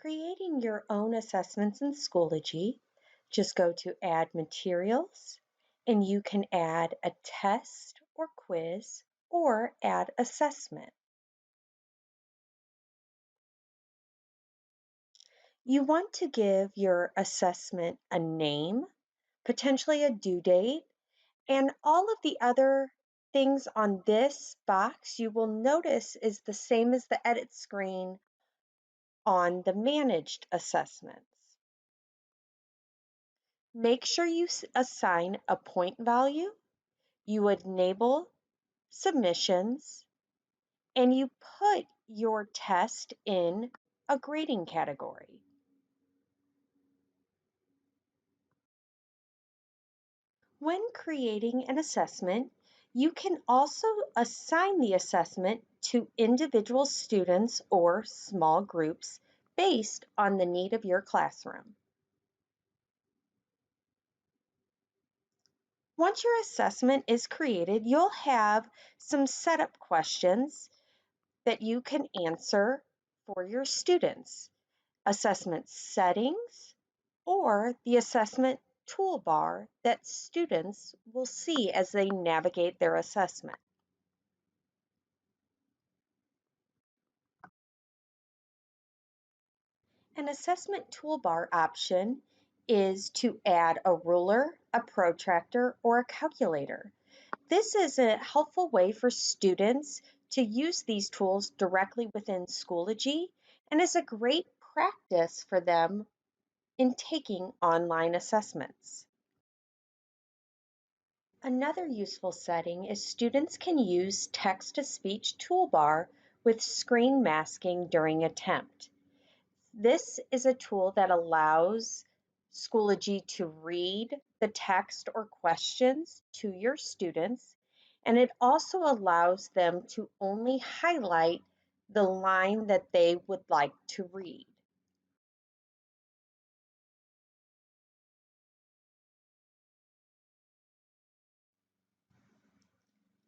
creating your own assessments in Schoology, just go to Add Materials, and you can add a test or quiz or add assessment. You want to give your assessment a name, potentially a due date, and all of the other things on this box you will notice is the same as the edit screen on the managed assessments. Make sure you assign a point value, you enable submissions, and you put your test in a grading category. When creating an assessment, you can also assign the assessment to individual students or small groups based on the need of your classroom. Once your assessment is created, you'll have some setup questions that you can answer for your students. Assessment settings, or the assessment toolbar that students will see as they navigate their assessment. An assessment toolbar option is to add a ruler, a protractor, or a calculator. This is a helpful way for students to use these tools directly within Schoology and is a great practice for them in taking online assessments. Another useful setting is students can use text-to-speech toolbar with screen masking during attempt. This is a tool that allows Schoology to read the text or questions to your students, and it also allows them to only highlight the line that they would like to read.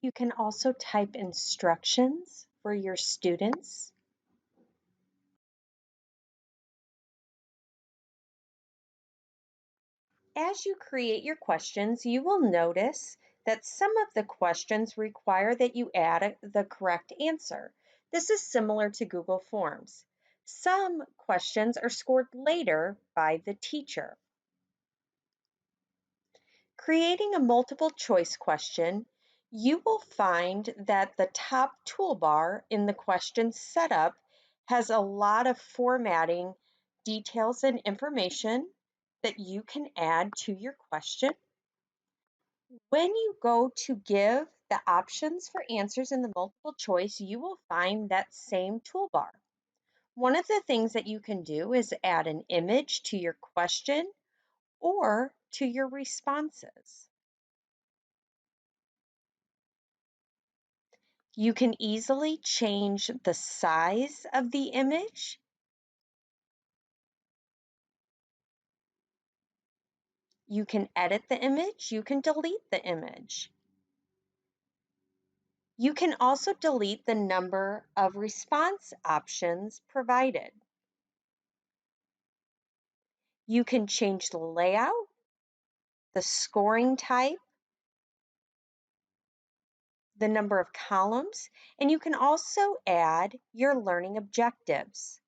You can also type instructions for your students. As you create your questions, you will notice that some of the questions require that you add the correct answer. This is similar to Google Forms. Some questions are scored later by the teacher. Creating a multiple choice question, you will find that the top toolbar in the question setup has a lot of formatting details and information that you can add to your question. When you go to give the options for answers in the multiple choice, you will find that same toolbar. One of the things that you can do is add an image to your question or to your responses. You can easily change the size of the image. You can edit the image. You can delete the image. You can also delete the number of response options provided. You can change the layout, the scoring type, the number of columns, and you can also add your learning objectives.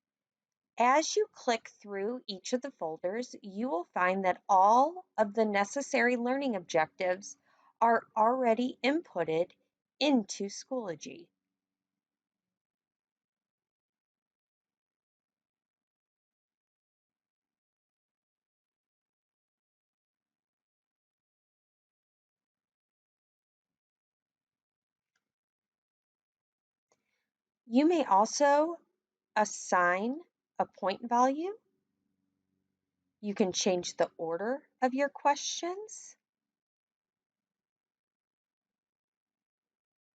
As you click through each of the folders, you will find that all of the necessary learning objectives are already inputted into Schoology. You may also assign a point value. You can change the order of your questions.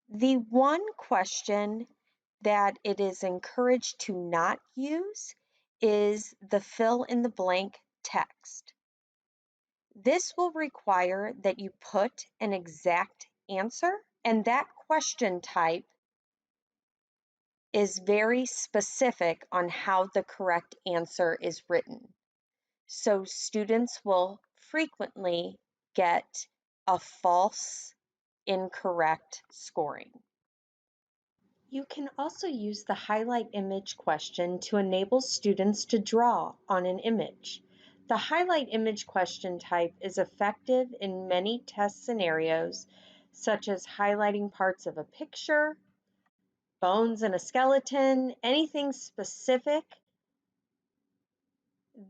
The one question that it is encouraged to not use is the fill in the blank text. This will require that you put an exact answer, and that question type is very specific on how the correct answer is written. So students will frequently get a false, incorrect scoring. You can also use the highlight image question to enable students to draw on an image. The highlight image question type is effective in many test scenarios, such as highlighting parts of a picture, bones in a skeleton, anything specific.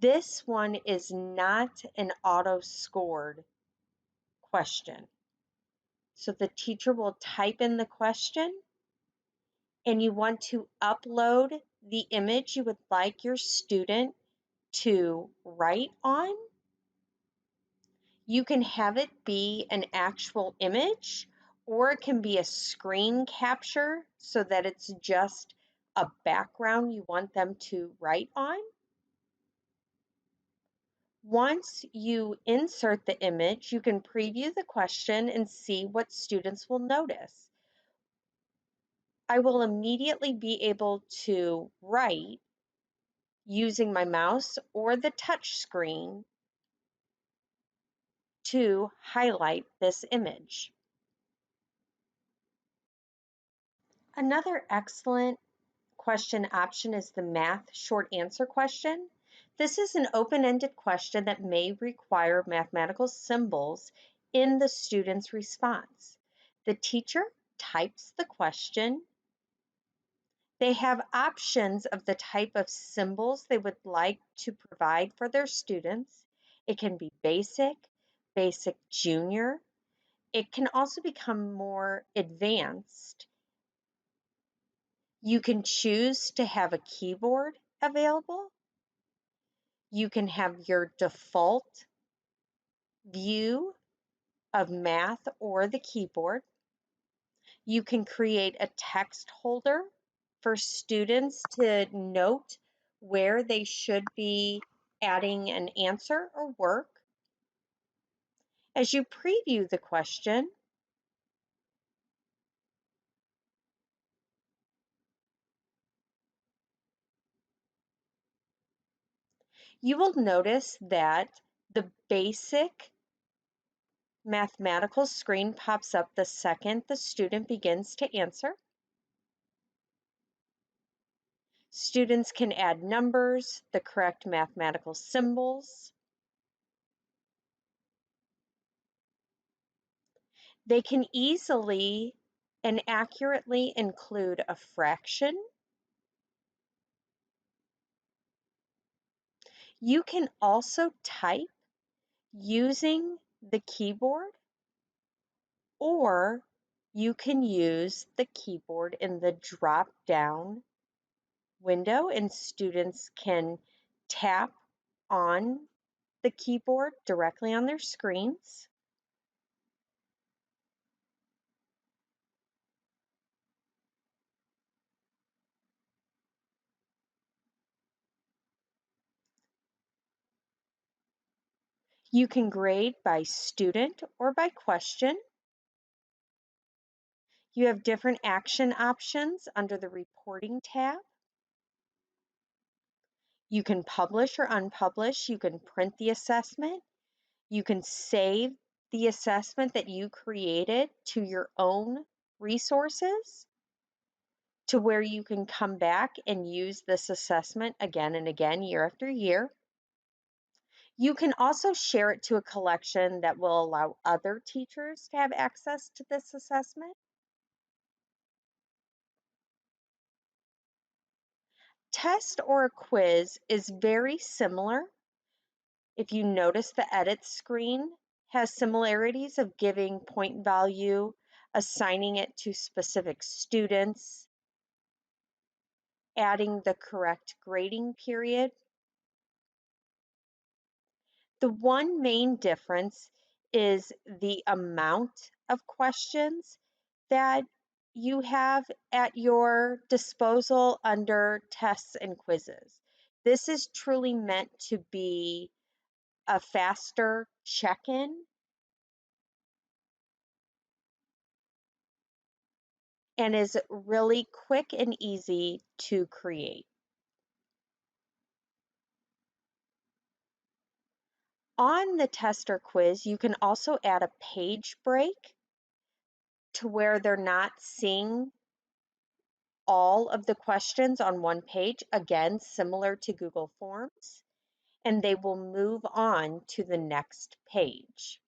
This one is not an auto-scored question. So the teacher will type in the question, and you want to upload the image you would like your student to write on. You can have it be an actual image, or it can be a screen capture so that it's just a background you want them to write on. Once you insert the image, you can preview the question and see what students will notice. I will immediately be able to write using my mouse or the touch screen to highlight this image. Another excellent question option is the math short answer question. This is an open-ended question that may require mathematical symbols in the student's response. The teacher types the question. They have options of the type of symbols they would like to provide for their students. It can be basic, basic junior. It can also become more advanced. You can choose to have a keyboard available. You can have your default view of math or the keyboard. You can create a text holder for students to note where they should be adding an answer or work. As you preview the question, you will notice that the basic mathematical screen pops up the second the student begins to answer. Students can add numbers, the correct mathematical symbols. They can easily and accurately include a fraction. You can also type using the keyboard, or you can use the keyboard in the drop-down window, and students can tap on the keyboard directly on their screens. You can grade by student or by question. You have different action options under the reporting tab. You can publish or unpublish. You can print the assessment. You can save the assessment that you created to your own resources, to where you can come back and use this assessment again and again, year after year. You can also share it to a collection that will allow other teachers to have access to this assessment. Test or a quiz is very similar. If you notice, the edit screen has similarities of giving point value, assigning it to specific students, adding the correct grading period. The one main difference is the amount of questions that you have at your disposal under tests and quizzes. This is truly meant to be a faster check-in. and is really quick and easy to create. On the test or quiz, you can also add a page break to where they're not seeing all of the questions on one page, again, similar to Google Forms, and they will move on to the next page.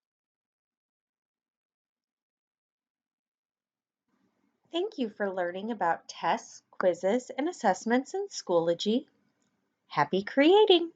Thank you for learning about tests, quizzes, and assessments in Schoology. Happy creating!